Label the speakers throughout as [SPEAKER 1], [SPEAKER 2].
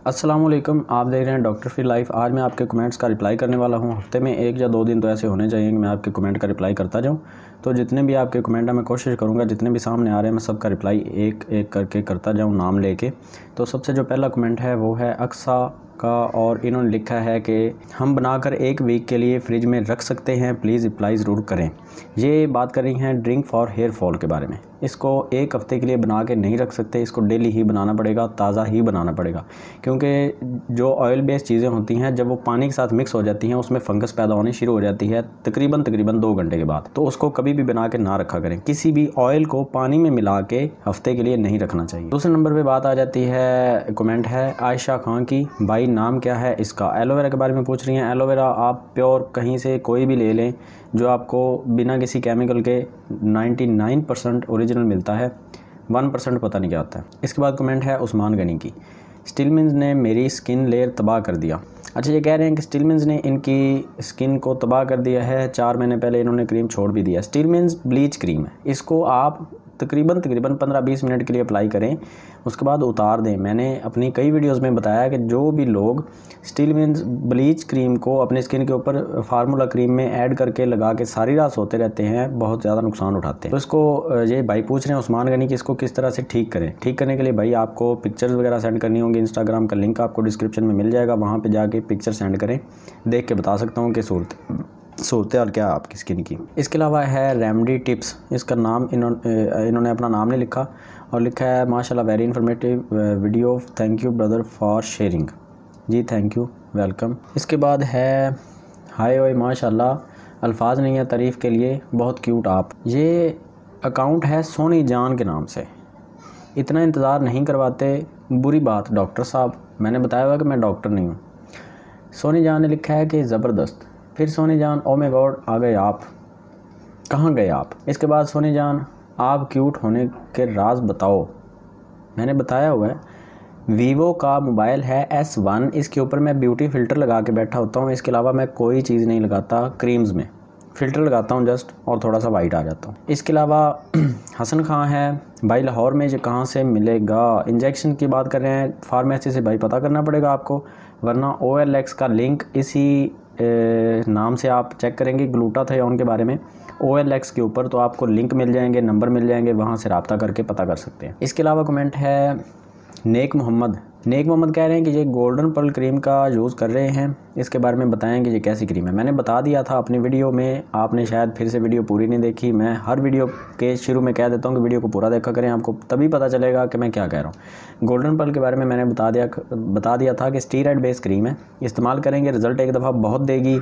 [SPEAKER 1] अस्सलामुअलैकुम, आप देख रहे हैं डॉक्टर फ्री लाइफ। आज मैं आपके कमेंट्स का रिप्लाई करने वाला हूं। हफ्ते में 1 या 2 दिन तो ऐसे होने चाहिए कि मैं आपके कमेंट का रिप्लाई करता जाऊं। तो जितने भी आपके कमेंट हैं मैं कोशिश करूंगा जितने भी सामने आ रहे हैं मैं सबका रिप्लाई एक एक करके करता जाऊं नाम लेके। तो सबसे जो पहला कमेंट है वो है अक्सा का, और इन्होंने लिखा है कि हम बनाकर 1 वीक के लिए फ्रिज में रख सकते हैं, प्लीज़ रिप्लाई ज़रूर करें। ये बात कर रही हैं ड्रिंक फॉर हेयर फॉल के बारे में। इसको 1 हफ़्ते के लिए बना के नहीं रख सकते, इसको डेली ही बनाना पड़ेगा, ताज़ा ही बनाना पड़ेगा, क्योंकि जो ऑयल बेस्ड चीज़ें होती हैं जब वो पानी के साथ मिक्स हो जाती हैं उसमें फंगस पैदा होनी शुरू हो जाती है तकरीबन 2 घंटे के बाद। तो उसको कभी भी बना के ना रखा करें। किसी भी ऑयल को पानी में मिला के हफ्ते के लिए नहीं रखना चाहिए। दूसरे नंबर पे बात आ जाती है, कमेंट है आयशा खान की, भाई नाम क्या है इसका। एलोवेरा के बारे में पूछ रही हैं। एलोवेरा आप प्योर कहीं से कोई भी ले लें जो आपको बिना किसी केमिकल के 99% ओरिजिनल मिलता है, 1% पता नहीं क्या होता है। इसके बाद कमेंट है उस्मान गनी की, स्टिलमिन्स ने मेरी स्किन लेयर तबाह कर दिया। अच्छा, ये कह रहे हैं कि स्टिलमिन्स ने इनकी स्किन को तबाह कर दिया है। 4 महीने पहले इन्होंने क्रीम छोड़ भी दिया। स्टिलमिन्स ब्लीच क्रीम है, इसको आप तकरीबन 15-20 मिनट के लिए अप्लाई करें, उसके बाद उतार दें। मैंने अपनी कई वीडियोस में बताया कि जो भी लोग स्टिलमिन्स ब्लीच क्रीम को अपने स्किन के ऊपर फार्मूला क्रीम में ऐड करके लगा के सारी रात सोते रहते हैं, बहुत ज़्यादा नुकसान उठाते हैं। तो इसको ये भाई पूछ रहे हैं उस्मान गनी कि इसको किस तरह से ठीक करें। ठीक करने के लिए भाई आपको पिक्चर्स वगैरह सेंड करनी होंगी। इंस्टाग्राम का लिंक आपको डिस्क्रिप्शन में मिल जाएगा, वहाँ पर जाके पिक्चर सेंड करें, देख के बता सकता हूँ कि सूरत हाल क्या आपकी स्किन की। इसके अलावा है रेमेडी टिप्स, इसका नाम इन्होंने अपना नाम नहीं लिखा और लिखा है माशाल्लाह very informative video, thank you brother for sharing. जी थैंक यू, वेलकम। इसके बाद है हाय ओए माशाल्लाह, अल्फाज नहीं है तारीफ़ के लिए, बहुत क्यूट आप। ये अकाउंट है सोनी जान के नाम से। इतना इंतज़ार नहीं करवाते, बुरी बात डॉक्टर साहब, मैंने बताया हुआ कि मैं डॉक्टर नहीं हूँ। सोनी जान ने लिखा है कि ज़बरदस्त। फिर सोनी जान ओ माय गॉड आ गए आप, कहाँ गए आप। इसके बाद सोनी जान आप क्यूट होने के राज बताओ। मैंने बताया हुआ है, वीवो का मोबाइल है S1, इसके ऊपर मैं ब्यूटी फ़िल्टर लगा के बैठा होता हूँ। इसके अलावा मैं कोई चीज़ नहीं लगाता, क्रीम्स में फ़िल्टर लगाता हूँ जस्ट, और थोड़ा सा वाइट आ जाता हूँ। इसके अलावा हसन खान है, भाई लाहौर में ये कहाँ से मिलेगा। इंजेक्शन की बात कर रहे हैं, फार्मेसी से भाई पता करना पड़ेगा आपको, वरना OLX का लिंक इसी नाम से आप चेक करेंगे ग्लूटाथियोन के बारे में OLX के ऊपर, तो आपको लिंक मिल जाएंगे, नंबर मिल जाएंगे, वहाँ से रब्ता करके पता कर सकते हैं। इसके अलावा कमेंट है नेक मोहम्मद कह रहे हैं कि ये गोल्डन पर्ल क्रीम का यूज़ कर रहे हैं, इसके बारे में बताएं कि ये कैसी क्रीम है। मैंने बता दिया था अपनी वीडियो में, आपने शायद फिर से वीडियो पूरी नहीं देखी। मैं हर वीडियो के शुरू में कह देता हूँ कि वीडियो को पूरा देखा करें, आपको तभी पता चलेगा कि मैं क्या कह रहा हूँ। गोल्डन पर्ल के बारे में मैंने बता दिया था कि स्टीरॉयड बेस्ड क्रीम है, इस्तेमाल करेंगे, रिज़ल्ट एक दफ़ा बहुत देगी,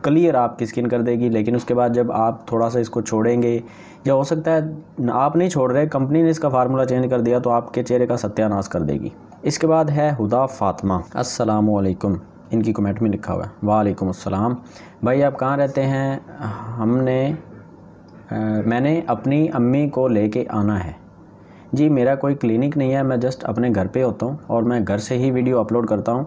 [SPEAKER 1] क्लियर आपकी स्किन कर देगी। लेकिन उसके बाद जब आप थोड़ा सा इसको छोड़ेंगे, या हो सकता है आप नहीं छोड़ रहे, कंपनी ने इसका फार्मूला चेंज कर दिया, तो आपके चेहरे का सत्यानाश कर देगी। इसके बाद है हुदा फातिमा, अस्सलामुअलैकुम, इनकी कमेंट में लिखा हुआ है वालेकुम अस्सलाम। भाई आप कहाँ रहते हैं, मैंने अपनी अम्मी को लेके आना है। जी मेरा कोई क्लिनिक नहीं है, मैं जस्ट अपने घर पे होता हूँ और मैं घर से ही वीडियो अपलोड करता हूँ,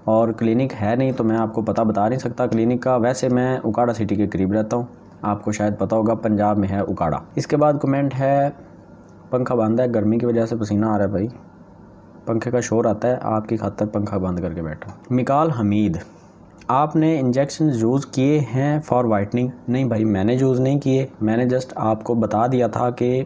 [SPEAKER 1] और क्लिनिक है नहीं तो मैं आपको पता बता नहीं सकता क्लिनिक का। वैसे मैं उकाड़ा सिटी के करीब रहता हूँ, आपको शायद पता होगा, पंजाब में है उकाड़ा। इसके बाद कमेंट है पंखा बंद है, गर्मी की वजह से पसीना आ रहा है भाई, पंखे का शोर आता है, आपकी खातिर पंखा बंद करके बैठा। मिकाल हमीद, आपने इंजेक्शन यूज़ किए हैं फॉर वाइटनिंग। नहीं भाई मैंने यूज़ नहीं किए, मैंने जस्ट आपको बता दिया था कि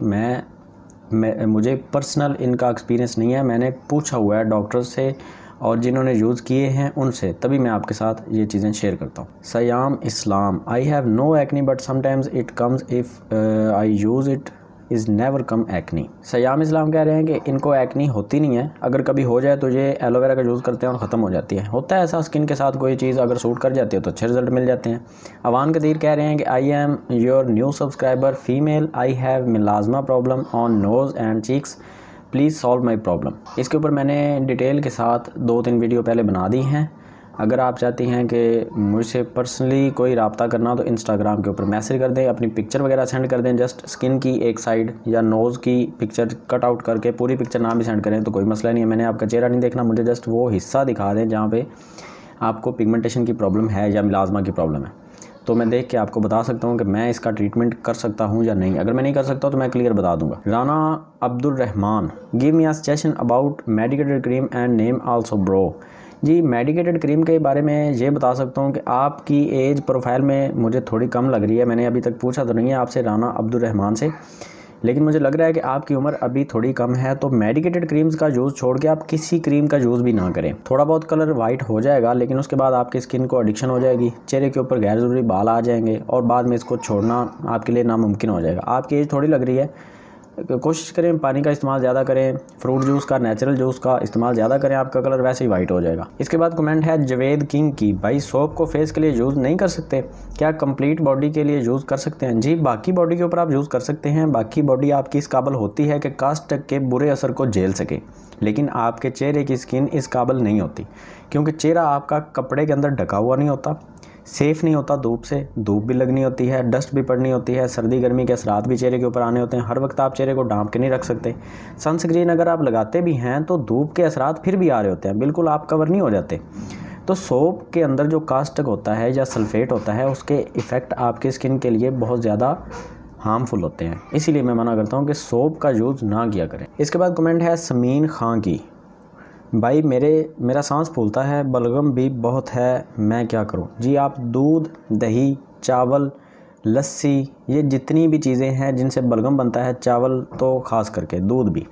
[SPEAKER 1] मुझे पर्सनल इनका एक्सपीरियंस नहीं है, मैंने पूछा हुआ है डॉक्टर से और जिन्होंने यूज़ किए हैं उनसे, तभी मैं आपके साथ ये चीज़ें शेयर करता हूँ। Sayam Islam, I have no acne but sometimes it comes if I use it is never come acne. Sayam Islam कह रहे हैं कि इनको एक्नी होती नहीं है, अगर कभी हो जाए तो ये एलोवेरा का यूज़ करते हैं और ख़त्म हो जाती है। होता है ऐसा, स्किन के साथ कोई चीज़ अगर सूट कर जाती है तो अच्छे रिजल्ट मिल जाते हैं। अवान कदीर कह रहे हैं कि I am your new subscriber female, I have melasma problem on nose and cheeks, please solve my problem. इसके ऊपर मैंने डिटेल के साथ 2-3 वीडियो पहले बना दी हैं। अगर आप चाहती हैं कि मुझसे पर्सनली कोई रब्ता करना तो इंस्टाग्राम के ऊपर मैसेज कर दें, अपनी पिक्चर वगैरह सेंड कर दें, जस्ट स्किन की एक साइड या नोज़ की पिक्चर कट आउट करके, पूरी पिक्चर ना भी सेंड करें तो कोई मसला नहीं है। मैंने आपका चेहरा नहीं देखना, मुझे जस्ट वो हिस्सा दिखा दें जहाँ पे आपको पिगमेंटेशन की प्रॉब्लम है या मिलाजमा की प्रॉब्लम है। तो मैं देख के आपको बता सकता हूँ कि मैं इसका ट्रीटमेंट कर सकता हूँ या नहीं। अगर मैं नहीं कर सकता तो मैं क्लियर बता दूंगा। Rana Abdul Rahman, give me a suggestion about medicated cream and name also bro. जी मेडिकेटेड क्रीम के बारे में ये बता सकता हूँ कि आपकी एज प्रोफाइल में मुझे थोड़ी कम लग रही है। मैंने अभी तक पूछा तो नहीं है आपसे राना अब्दुल रहमान से, लेकिन मुझे लग रहा है कि आपकी उम्र अभी थोड़ी कम है। तो मेडिकेटेड क्रीम्स का यूज़ छोड़ के आप किसी क्रीम का यूज़ भी ना करें। थोड़ा बहुत कलर वाइट हो जाएगा, लेकिन उसके बाद आपकी स्किन को एडिक्शन हो जाएगी, चेहरे के ऊपर गैर ज़रूरी बाल आ जाएंगे और बाद में इसको छोड़ना आपके लिए नामुमकिन हो जाएगा। आपकी एज थोड़ी लग रही है, कोशिश करें पानी का इस्तेमाल ज़्यादा करें, फ्रूट जूस का, नेचुरल जूस का इस्तेमाल ज़्यादा करें, आपका कलर वैसे ही वाइट हो जाएगा। इसके बाद कमेंट है जवेद किंग की, भाई सोप को फेस के लिए यूज़ नहीं कर सकते क्या, कंप्लीट बॉडी के लिए यूज़ कर सकते हैं? जी बाकी बॉडी के ऊपर आप यूज़ कर सकते हैं। बाकी बॉडी आपकी इस काबिल होती है कि कास्टिक के बुरे असर को झेल सके, लेकिन आपके चेहरे की स्किन इस काबिल नहीं होती, क्योंकि चेहरा आपका कपड़े के अंदर ढका हुआ नहीं होता, सेफ़ नहीं होता धूप से, धूप भी लगनी होती है, डस्ट भी पड़नी होती है, सर्दी गर्मी के असरात भी चेहरे के ऊपर आने होते हैं। हर वक्त आप चेहरे को ढांप के नहीं रख सकते। सनस्क्रीन अगर आप लगाते भी हैं तो धूप के असरात फिर भी आ रहे होते हैं, बिल्कुल आप कवर नहीं हो जाते। तो सोप के अंदर जो कास्टिक होता है या सल्फेट होता है, उसके इफ़ेक्ट आपकी स्किन के लिए बहुत ज़्यादा हार्मफुल होते हैं, इसीलिए मैं मना करता हूँ कि सोप का यूज़ ना किया करें। इसके बाद कमेंट है समीन खां की, भाई मेरा सांस फूलता है, बलगम भी बहुत है, मैं क्या करूं? जी आप दूध, दही, चावल, लस्सी, ये जितनी भी चीज़ें हैं जिनसे बलगम बनता है, चावल तो ख़ास करके, दूध भी,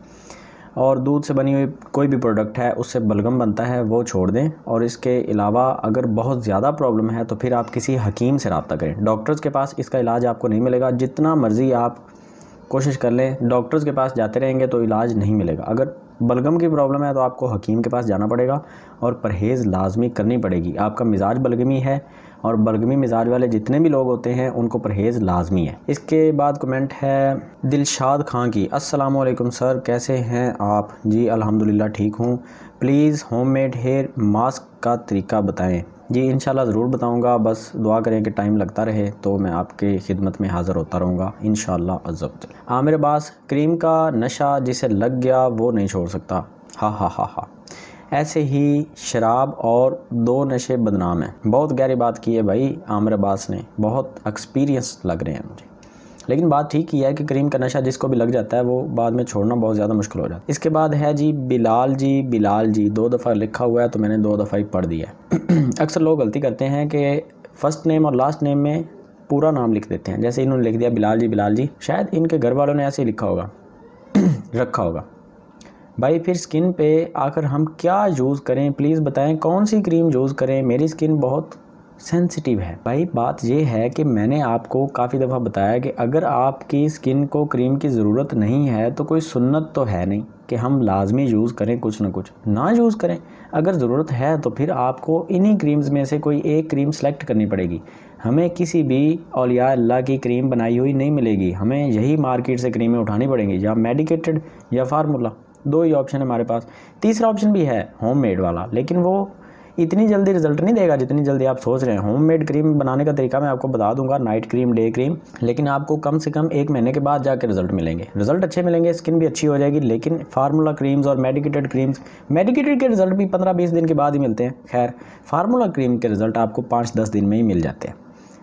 [SPEAKER 1] और दूध से बनी हुई कोई भी प्रोडक्ट है उससे बलगम बनता है, वो छोड़ दें। और इसके अलावा अगर बहुत ज़्यादा प्रॉब्लम है तो फिर आप किसी हकीम से रब्ता करें। डॉक्टर्स के पास इसका इलाज आपको नहीं मिलेगा, जितना मर्ज़ी आप कोशिश कर लें, डॉक्टर्स के पास जाते रहेंगे तो इलाज नहीं मिलेगा। अगर बलगम की प्रॉब्लम है तो आपको हकीम के पास जाना पड़ेगा और परहेज़ लाजमी करनी पड़ेगी। आपका मिजाज बलगमी है और बलगमी मिजाज वाले जितने भी लोग होते हैं उनको परहेज़ लाजमी है। इसके बाद कमेंट है दिलशाद खां की, अस्सलाम वालेकुम सर, कैसे हैं आप? जी अल्हम्दुलिल्लाह ठीक हूँ, प्लीज़ होममेड हेयर मास्क का तरीका बताएं। जी इंशाल्लाह ज़रूर बताऊंगा, बस दुआ करें कि टाइम लगता रहे तो मैं आपके खिदमत में हाज़िर होता रहूँगा इंशाल्लाह अज़्ज़ा वजल। आमिर अब्बास, क्रीम का नशा जिसे लग गया वो नहीं छोड़ सकता, हा हा हा हा। ऐसे ही शराब और दो नशे बदनाम हैं। बहुत गहरी बात की है भाई आमिर अब्बास ने, बहुत एक्सपीरियंस लग रहे हैं मुझे, लेकिन बात ठीक ही है कि क्रीम का नशा जिसको भी लग जाता है वो बाद में छोड़ना बहुत ज़्यादा मुश्किल हो जाता है। इसके बाद है जी बिलाल जी 2 दफ़ा लिखा हुआ है तो मैंने 2 दफ़ा ही पढ़ दिया है। अक्सर लोग गलती करते हैं कि फ़र्स्ट नेम और लास्ट नेम में पूरा नाम लिख देते हैं, जैसे इन्होंने लिख दिया बिलाल जी, शायद इनके घर वालों ने ऐसे ही लिखा होगा रखा होगा। भाई फिर स्किन पे आकर हम क्या यूज़ करें, प्लीज़ बताएं कौन सी क्रीम यूज़ करें, मेरी स्किन बहुत सेंसिटिव है। भाई बात ये है कि मैंने आपको काफ़ी दफ़ा बताया कि अगर आपकी स्किन को क्रीम की ज़रूरत नहीं है तो कोई सुन्नत तो है नहीं कि हम लाजमी यूज़ करें, कुछ ना कुछ ना यूज़ करें। अगर ज़रूरत है तो फिर आपको इन्हीं क्रीम्स में से कोई एक क्रीम सेलेक्ट करनी पड़ेगी। हमें किसी भी औलिया अल्लाह की क्रीम बनाई हुई नहीं मिलेगी, हमें यही मार्केट से क्रीमें उठानी पड़ेंगी, या मेडिकेटेड या फार्मूला, 2 ही ऑप्शन है हमारे पास। तीसरा ऑप्शन भी है होममेड वाला, लेकिन वो इतनी जल्दी रिजल्ट नहीं देगा जितनी जल्दी आप सोच रहे हैं। होममेड क्रीम बनाने का तरीका मैं आपको बता दूंगा, नाइट क्रीम, डे क्रीम, लेकिन आपको कम से कम 1 महीने के बाद जाकर रिजल्ट मिलेंगे, रिजल्ट अच्छे मिलेंगे, स्किन भी अच्छी हो जाएगी। लेकिन फार्मूला क्रीम्स और मेडिकेटेड क्रीम्स, मेडिकेटेड के रिजल्ट भी 15-20 दिन के बाद ही मिलते हैं। खैर फार्मूला क्रीम के रिजल्ट आपको 5-10 दिन में ही मिल जाते हैं,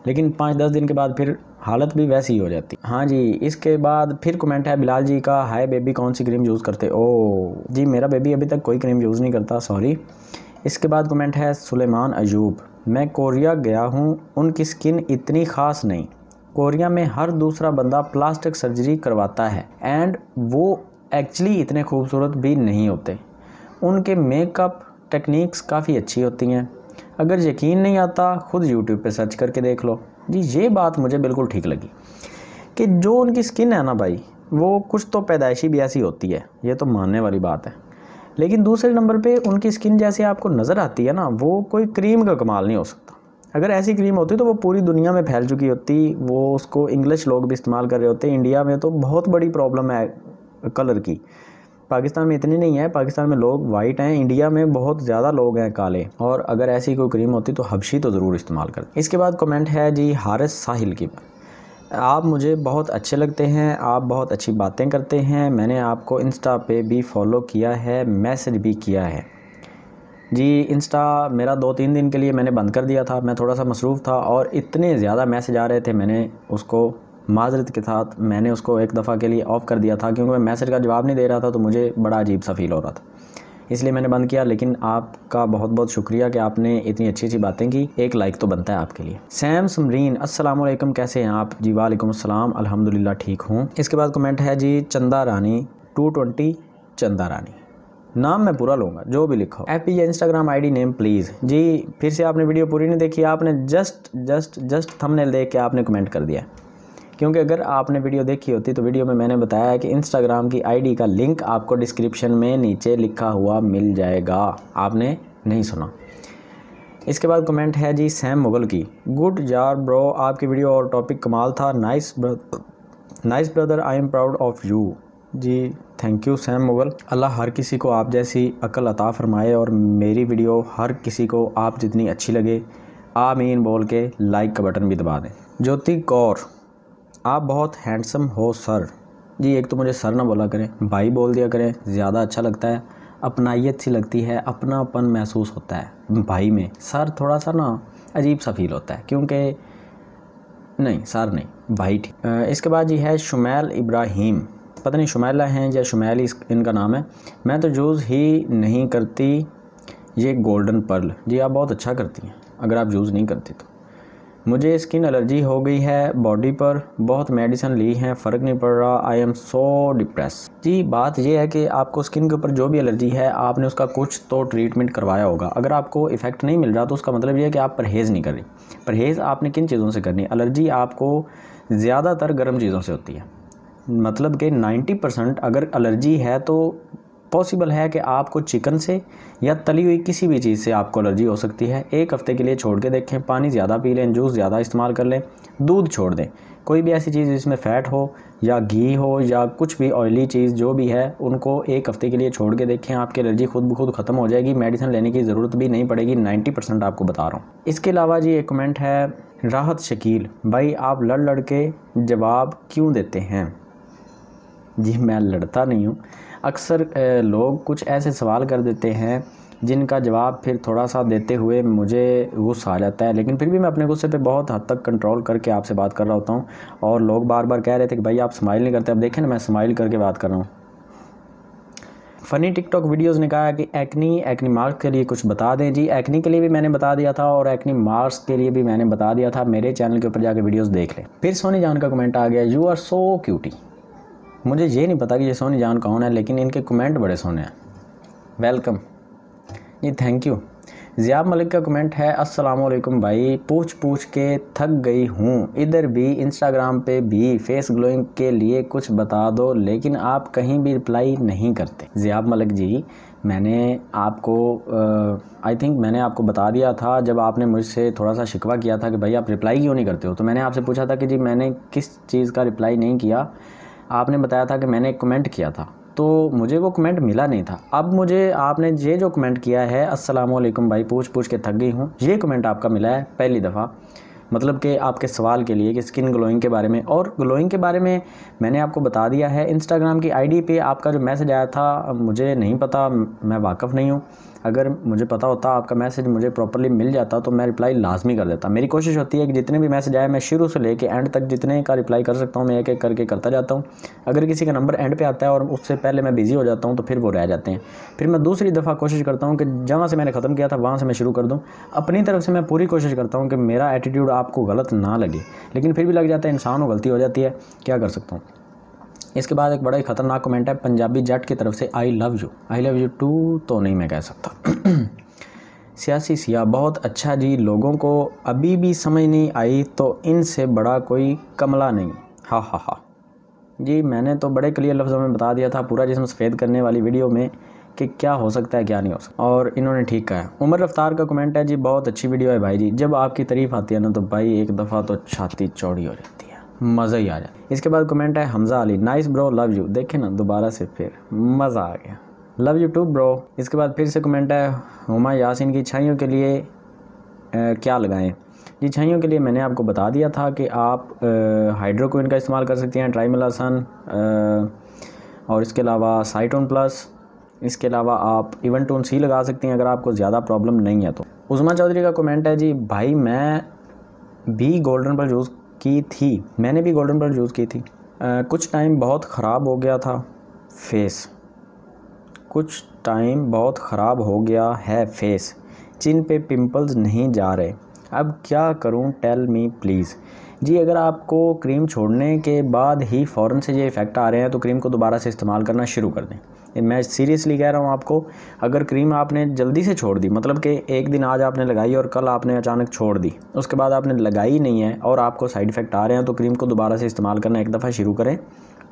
[SPEAKER 1] लेकिन 5-10 दिन के बाद फिर हालत भी वैसी ही हो जाती है। हाँ जी, इसके बाद फिर कमेंट है बिलाल जी का, हाय बेबी कौन सी क्रीम यूज़ करते? ओ जी मेरा बेबी अभी तक कोई क्रीम यूज़ नहीं करता, सॉरी। इसके बाद कमेंट है सुलेमान अयूब, मैं कोरिया गया हूँ, उनकी स्किन इतनी ख़ास नहीं, कोरिया में हर दूसरा बंदा प्लास्टिक सर्जरी करवाता है एंड वो एक्चुअली इतने खूबसूरत भी नहीं होते, उनके मेकअप टेक्निक्स काफ़ी अच्छी होती हैं, अगर यकीन नहीं आता खुद यूट्यूब पे सर्च करके देख लो। जी ये बात मुझे बिल्कुल ठीक लगी कि जो उनकी स्किन है ना भाई, वो कुछ तो पैदाइशी भी ऐसी होती है, ये तो मानने वाली बात है। लेकिन दूसरे नंबर पे उनकी स्किन जैसे आपको नज़र आती है ना, वो कोई क्रीम का कमाल नहीं हो सकता। अगर ऐसी क्रीम होती तो वो पूरी दुनिया में फैल चुकी होती, वो उसको इंग्लिश लोग भी इस्तेमाल कर रहे होते। इंडिया में तो बहुत बड़ी प्रॉब्लम है कलर की, पाकिस्तान में इतनी नहीं है, पाकिस्तान में लोग वाइट हैं, इंडिया में बहुत ज़्यादा लोग हैं काले, और अगर ऐसी कोई क्रीम होती तो हबशी तो ज़रूर इस्तेमाल करते। इसके बाद कमेंट है जी हारिस साहिल की, आप मुझे बहुत अच्छे लगते हैं, आप बहुत अच्छी बातें करते हैं, मैंने आपको इंस्टा पे भी फॉलो किया है, मैसेज भी किया है, जी इंस्टा मेरा 2-3 दिन के लिए मैंने बंद कर दिया था, मैं थोड़ा सा मसरूफ़ था और इतने ज़्यादा मैसेज आ रहे थे, मैंने उसको माज़रत के साथ मैंने उसको एक दफ़ा के लिए ऑफ़ कर दिया था, क्योंकि मैं मैसेज का जवाब नहीं दे रहा था तो मुझे बड़ा अजीब सा फ़ील हो रहा था, इसलिए मैंने बंद किया। लेकिन आपका बहुत बहुत शुक्रिया कि आपने इतनी अच्छी अच्छी बातें की, एक लाइक तो बनता है आपके लिए। सैम समरीन, अस्सलाम वालेकुम, कैसे हैं आप? जी वालेकुम अस्सलाम, अल्हम्दुलिल्लाह ठीक हूँ। इसके बाद कमेंट है जी चंदा रानी 220 चंदा रानी, नाम मैं पूरा लूँगा जो भी लिखा हो। एफ या इंस्टाग्राम आईडी नेम प्लीज़। जी फिर से आपने वीडियो पूरी नहीं देखी, आपने जस्ट थंबनेल देख के आपने कमेंट कर दिया, क्योंकि अगर आपने वीडियो देखी होती तो वीडियो में मैंने बताया है कि इंस्टाग्राम की आईडी का लिंक आपको डिस्क्रिप्शन में नीचे लिखा हुआ मिल जाएगा, आपने नहीं सुना। इसके बाद कमेंट है जी सैम मुगल की, गुड यार ब्रो, आपकी वीडियो और टॉपिक कमाल था, nice brother, I am proud of you. जी थैंक यू सैम मुगल, अल्लाह हर किसी को आप जैसी अक्ल अता फरमाए और मेरी वीडियो हर किसी को आप जितनी अच्छी लगे आमीन बोल के लाइक का बटन भी दबा दें। ज्योति कौर, आप बहुत हैंडसम हो सर। जी एक तो मुझे सर ना बोला करें, भाई बोल दिया करें, ज़्यादा अच्छा लगता है, अपनाइयत सी लगती है, अपनापन महसूस होता है भाई में। सर थोड़ा सा ना अजीब सा फील होता है, क्योंकि नहीं सर नहीं भाई ठीक। इसके बाद जी है शुमैल इब्राहिम, पता नहीं शुमैला हैं या शुमैल इनका नाम है, मैं तो यूज़ ही नहीं करती ये गोल्डन पर्ल। जी आप बहुत अच्छा करती हैं अगर आप यूज़ नहीं करती तो। मुझे स्किन एलर्जी हो गई है बॉडी पर, बहुत मेडिसिन ली हैं, फ़र्क नहीं पड़ रहा, आई एम सो डिप्रेस। जी बात यह है कि आपको स्किन के ऊपर जो भी एलर्जी है आपने उसका कुछ तो ट्रीटमेंट करवाया होगा। अगर आपको इफ़ेक्ट नहीं मिल रहा तो उसका मतलब ये है कि आप परहेज़ नहीं कर रही। परहेज़ आपने किन चीज़ों से करनी है? एलर्जी आपको ज़्यादातर गर्म चीज़ों से होती है, मतलब कि 90% अगर एलर्जी है तो पॉसिबल है कि आपको चिकन से या तली हुई किसी भी चीज़ से आपको एलर्जी हो सकती है। एक हफ़्ते के लिए छोड़ के देखें, पानी ज़्यादा पी लें, जूस ज़्यादा इस्तेमाल कर लें, दूध छोड़ दें, कोई भी ऐसी चीज़ जिसमें फ़ैट हो या घी हो या कुछ भी ऑयली चीज़ जो भी है उनको एक हफ़्ते के लिए छोड़ के देखें, आपकी एलर्जी खुद ब खुद ख़त्म हो जाएगी, मेडिसिन लेने की ज़रूरत भी नहीं पड़ेगी, 90% आपको बता रहा हूँ। इसके अलावा जी एक कमेंट है राहत शकील, भाई आप लड़ के जवाब क्यों देते हैं? जी मैं लड़ता नहीं हूँ, अक्सर लोग कुछ ऐसे सवाल कर देते हैं जिनका जवाब फिर थोड़ा सा देते हुए मुझे गुस्सा आ जाता है, लेकिन फिर भी मैं अपने गुस्से पे बहुत हद तक कंट्रोल करके आपसे बात कर रहा होता हूँ। और लोग बार बार कह रहे थे कि भाई आप स्माइल नहीं करते, अब देखें ना मैं स्माइल करके बात कर रहा हूँ। फ़नी टिकटॉक वीडियोज़ ने कहा कि एक्नी मार्क्स के लिए कुछ बता दें। जी एक्नी के लिए भी मैंने बता दिया था और एक्नी मार्क्स के लिए भी मैंने बता दिया था, मेरे चैनल के ऊपर जाके वीडियोज़ देख लें। फिर सोनी जान का कमेंट आ गया, यू आर सो क्यूटी। मुझे ये नहीं पता कि ये सोनी जान कौन है, लेकिन इनके कमेंट बड़े सोने हैं, वेलकम जी थैंक यू। ज़ियाब मलिक का कमेंट है, अस्सलाम वालेकुम भाई, पूछ के थक गई हूँ, इधर भी इंस्टाग्राम पे भी फेस ग्लोइंग के लिए कुछ बता दो, लेकिन आप कहीं भी रिप्लाई नहीं करते। ज़ियाब मलिक जी मैंने आपको आई थिंक मैंने आपको बता दिया था जब आपने मुझसे थोड़ा सा शिकवा किया था कि भाई आप रिप्लाई क्यों नहीं करते हो, तो मैंने आपसे पूछा था कि जी मैंने किस चीज़ का रिप्लाई नहीं किया, आपने बताया था कि मैंने एक कमेंट किया था, तो मुझे वो कमेंट मिला नहीं था। अब मुझे आपने ये जो कमेंट किया है, अस्सलाम वालेकुम भाई पूछ के थक गई हूँ, ये कमेंट आपका मिला है पहली दफ़ा, मतलब कि आपके सवाल के लिए कि स्किन ग्लोइंग के बारे में। और ग्लोइंग के बारे में मैंने आपको बता दिया है। इंस्टाग्राम की आईडी पे आपका जो मैसेज आया था मुझे नहीं पता, मैं वाकिफ़ नहीं हूँ, अगर मुझे पता होता आपका मैसेज मुझे प्रॉपर्ली मिल जाता तो मैं रिप्लाई लाजमी कर देता। मेरी कोशिश होती है कि जितने भी मैसेज आए मैं शुरू से लेके एंड तक जितने का रिप्लाई कर सकता हूँ मैं एक एक करके करता जाता हूँ। अगर किसी का नंबर एंड पे आता है और उससे पहले मैं बिज़ी हो जाता हूँ तो फिर वो रह जाते हैं, फिर मैं दूसरी दफ़ा कोशिश करता हूँ कि जहाँ से मैंने ख़त्म किया था वहाँ से मैं शुरू कर दूँ। अपनी तरफ से मैं पूरी कोशिश करता हूँ कि मेरा एटीट्यूड आपको गलत ना लगे, लेकिन फिर भी लग जाता है, इंसान हो, गलती हो जाती है, क्या कर सकता हूँ। इसके बाद एक बड़ा ही ख़तरनाक कमेंट है पंजाबी जट की तरफ से, आई लव यू टू तो नहीं मैं कह सकता। सियासी सिया, बहुत अच्छा जी, लोगों को अभी भी समझ नहीं आई तो इनसे बड़ा कोई कमला नहीं, हा हा हा। जी मैंने तो बड़े क्लियर लफ्ज़ों में बता दिया था पूरा जिस्म सफ़ेद करने वाली वीडियो में कि क्या हो सकता है क्या नहीं हो सकता, और इन्होंने ठीक कहा है। उमर रफ्तार का कमेंट है, जी बहुत अच्छी वीडियो है भाई जी, जब आपकी तारीफ़ आती है ना तो भाई एक दफ़ा तो छाती चौड़ी हो जाती है, मज़ा ही आ जाए। इसके बाद कमेंट है Hamza Ali, nice bro love you, देखे ना दोबारा से फिर मज़ा आ गया, लव यू टू ब्रो। इसके बाद फिर से कमेंट है हुमा यासिन की, छाइयों के लिए क्या लगाएं? जी छाइयों के लिए मैंने आपको बता दिया था कि आप हाइड्रोक्विन का इस्तेमाल कर सकती हैं, ट्राइमेलासन, और इसके अलावा साइटोन प्लस, इसके अलावा आप इवेंटून सी लगा सकती हैं अगर आपको ज़्यादा प्रॉब्लम नहीं है तो। उस्मा चौधरी का कमेंट है जी, भाई मैंने भी गोल्डन प्लस यूज़ की थी, कुछ टाइम बहुत ख़राब हो गया था फेस, चिन पे पिंपल्स नहीं जा रहे, अब क्या करूं, टेल मी प्लीज़। जी अगर आपको क्रीम छोड़ने के बाद ही फ़ौरन से ये इफ़ेक्ट आ रहे हैं तो क्रीम को दोबारा से इस्तेमाल करना शुरू कर दें। मैं सीरियसली कह रहा हूँ आपको, अगर क्रीम आपने जल्दी से छोड़ दी, मतलब कि एक दिन आज आपने लगाई और कल आपने अचानक छोड़ दी, उसके बाद आपने लगाई नहीं है और आपको साइड इफ़ेक्ट आ रहे हैं, तो क्रीम को दोबारा से इस्तेमाल करना एक दफ़ा शुरू करें,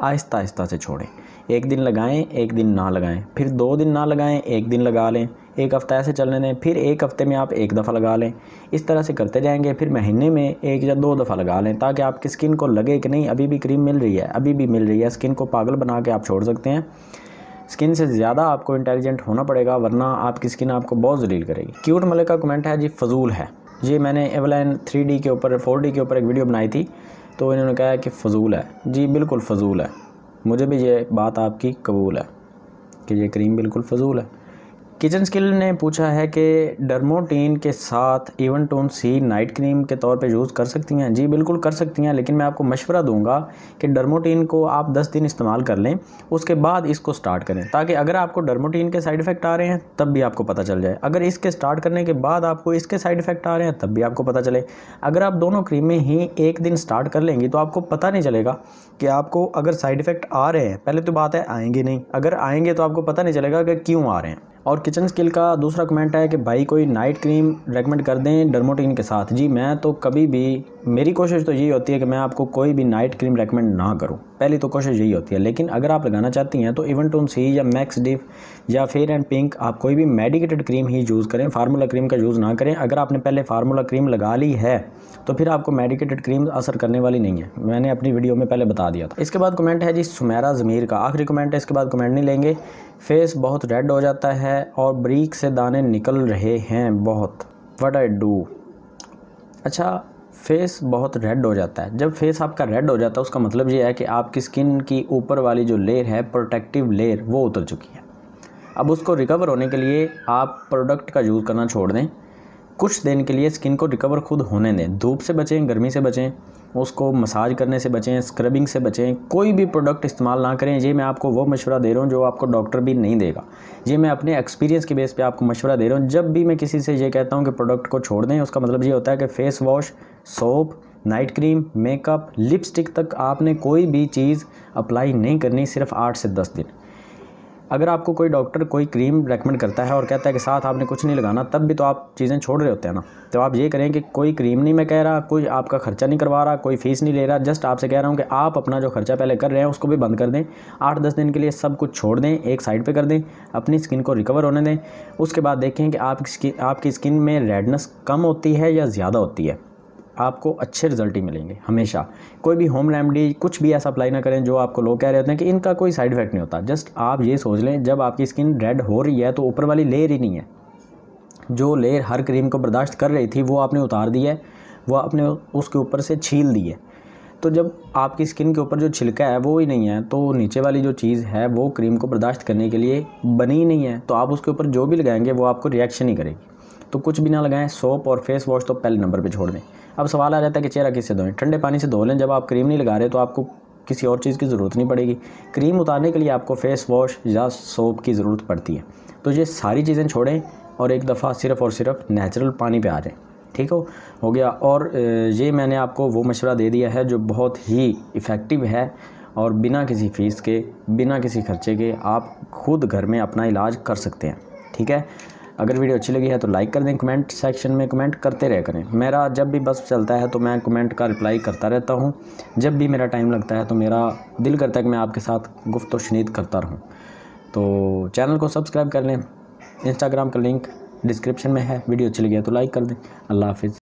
[SPEAKER 1] आहिस्ता आहिस्ता से छोड़ें। एक दिन लगाएं, एक दिन ना लगाएं, फिर 2 दिन ना लगाएं, एक दिन लगा लें, एक हफ़्ता ऐसे चलने दें, फिर एक हफ़्ते में आप एक दफ़ा लगा लें। इस तरह से करते जाएंगे, फिर महीने में 1 या 2 दफ़ा लगा लें, ताकि आपकी स्किन को लगे कि नहीं अभी भी क्रीम मिल रही है, स्किन को पागल बना के आप छोड़ सकते हैं। स्किन से ज़्यादा आपको इंटेलिजेंट होना पड़ेगा, वरना आपकी स्किन आपको बहुत जलील करेगी। क्यूट मलिक का कमेंट है जी, फजूल है। ये मैंने एवलाइन 3D के ऊपर 4D के ऊपर एक वीडियो बनाई थी, तो इन्होंने कहा है कि फ़जूल है। जी बिल्कुल फ़जूल है, मुझे भी ये बात आपकी कबूल है कि ये क्रीम बिल्कुल फ़जूल है। किचन स्किल ने पूछा है कि डर्मोटीन के साथ इवेंटून सी नाइट क्रीम के तौर पे यूज़ कर सकती हैं। जी बिल्कुल कर सकती हैं, लेकिन मैं आपको मशवरा दूंगा कि डर्मोटीन को आप 10 दिन इस्तेमाल कर लें, उसके बाद इसको स्टार्ट करें, ताकि अगर आपको डर्मोटीन के साइड इफ़ेक्ट आ रहे हैं तब भी आपको पता चल जाए, अगर इसके स्टार्ट करने के बाद आपको इसके साइड इफ़ेक्ट आ रहे हैं तब भी आपको पता चले। अगर आप दोनों क्रीमें ही एक दिन स्टार्ट कर लेंगी तो आपको पता नहीं चलेगा कि आपको अगर साइड इफ़ेक्ट आ रहे हैं, पहले तो बात है आएंगे नहीं, अगर आएंगे तो आपको पता नहीं चलेगा कि क्यों आ रहे हैं। और किचन स्किल का दूसरा कमेंट है कि भाई कोई नाइट क्रीम रेकमेंड कर दें डर्मोटीन के साथ। जी मैं तो कभी भी, मेरी कोशिश तो यही होती है कि मैं आपको कोई भी नाइट क्रीम रेकमेंड ना करूं, पहली तो कोशिश यही होती है। लेकिन अगर आप लगाना चाहती हैं तो इवेंटून सी या मैक्स डिफ या फेयर एंड पिंक, आप कोई भी मेडिकेटेड क्रीम ही यूज़ करें, फार्मूला क्रीम का यूज़ ना करें। अगर आपने पहले फार्मूला क्रीम लगा ली है तो फिर आपको मेडिकेटेड क्रीम असर करने वाली नहीं है, मैंने अपनी वीडियो में पहले बता दिया था। इसके बाद कमेंट है जी सुमेरा ज़मीर का, आखिरी कमेंट है, इसके बाद कमेंट नहीं लेंगे। फेस बहुत रेड हो जाता है और ब्रीक से दाने निकल रहे हैं बहुत, व्हाट आई डू। अच्छा, फेस बहुत रेड हो जाता है, जब फेस आपका रेड हो जाता है उसका मतलब ये है कि आपकी स्किन की ऊपर वाली जो लेयर है, प्रोटेक्टिव लेयर, वो उतर चुकी है। अब उसको रिकवर होने के लिए आप प्रोडक्ट का यूज़ करना छोड़ दें, कुछ दिन के लिए स्किन को रिकवर खुद होने दें। धूप से बचें, गर्मी से बचें, उसको मसाज करने से बचें, स्क्रबिंग से बचें, कोई भी प्रोडक्ट इस्तेमाल ना करें। ये मैं आपको वो मशवरा दे रहा हूँ जो आपको डॉक्टर भी नहीं देगा, ये मैं अपने एक्सपीरियंस के बेस पे आपको मशवरा दे रहा हूँ। जब भी मैं किसी से ये कहता हूँ कि प्रोडक्ट को छोड़ दें, उसका मतलब ये होता है कि face wash, soap, night cream, makeup, lipstick तक आपने कोई भी चीज़ अप्लाई नहीं करनी, सिर्फ 8 से 10 दिन। अगर आपको कोई डॉक्टर कोई क्रीम रेकमेंड करता है और कहता है कि साथ आपने कुछ नहीं लगाना, तब भी तो आप चीज़ें छोड़ रहे होते हैं ना। तो आप ये करें कि कोई क्रीम नहीं मैं कह रहा, कोई आपका खर्चा नहीं करवा रहा, कोई फ़ीस नहीं ले रहा, जस्ट आपसे कह रहा हूँ कि आप अपना जो खर्चा पहले कर रहे हैं उसको भी बंद कर दें, 8-10 दिन के लिए सब कुछ छोड़ दें, एक साइड पर कर दें, अपनी स्किन को रिकवर होने दें। उसके बाद देखें कि आपकी स्किन में रेडनेस कम होती है या ज़्यादा होती है, आपको अच्छे रिजल्ट ही मिलेंगे हमेशा। कोई भी होम रेमेडी कुछ भी ऐसा अप्लाई ना करें जो आपको लोग कह रहे होते हैं कि इनका कोई साइड इफेक्ट नहीं होता। जस्ट आप ये सोच लें, जब आपकी स्किन रेड हो रही है तो ऊपर वाली लेयर ही नहीं है, जो लेयर हर क्रीम को बर्दाश्त कर रही थी वो आपने उतार दी है, वो आपने उसके ऊपर से छील दी है। तो जब आपकी स्किन के ऊपर जो छिलका है वो ही नहीं है, तो नीचे वाली जो चीज़ है वो क्रीम को बर्दाश्त करने के लिए बनी ही नहीं है, तो आप उसके ऊपर जो भी लगाएंगे वो आपको रिएक्शन ही करेगी। तो कुछ भी ना लगाएं, सोप और फेस वॉश तो पहले नंबर पे छोड़ दें। अब सवाल आ जाता है कि चेहरा किससे धोएं? ठंडे पानी से धो लें। जब आप क्रीम नहीं लगा रहे तो आपको किसी और चीज़ की ज़रूरत नहीं पड़ेगी। क्रीम उतारने के लिए आपको फेस वॉश या सोप की ज़रूरत पड़ती है। तो ये सारी चीज़ें छोड़ें और एक दफ़ा सिर्फ़ और सिर्फ नेचुरल पानी पे आ जाएं। ठीक हो गया। और ये मैंने आपको वो मशवरा दे दिया है जो बहुत ही इफ़ेक्टिव है और बिना किसी फ़ीस के, बिना किसी खर्चे के आप खुद घर में अपना इलाज कर सकते हैं। ठीक है, अगर वीडियो अच्छी लगी है तो लाइक कर दें, कमेंट सेक्शन में कमेंट करते रह करें। मेरा जब भी बस चलता है तो मैं कमेंट का रिप्लाई करता रहता हूँ। जब भी मेरा टाइम लगता है तो मेरा दिल करता है कि मैं आपके साथ गुफ्त शनीद करता रहूँ। तो चैनल को सब्सक्राइब कर लें, इंस्टाग्राम का लिंक डिस्क्रिप्शन में है। वीडियो अच्छी लगी है तो लाइक कर दें। अल्लाह हाफिज़।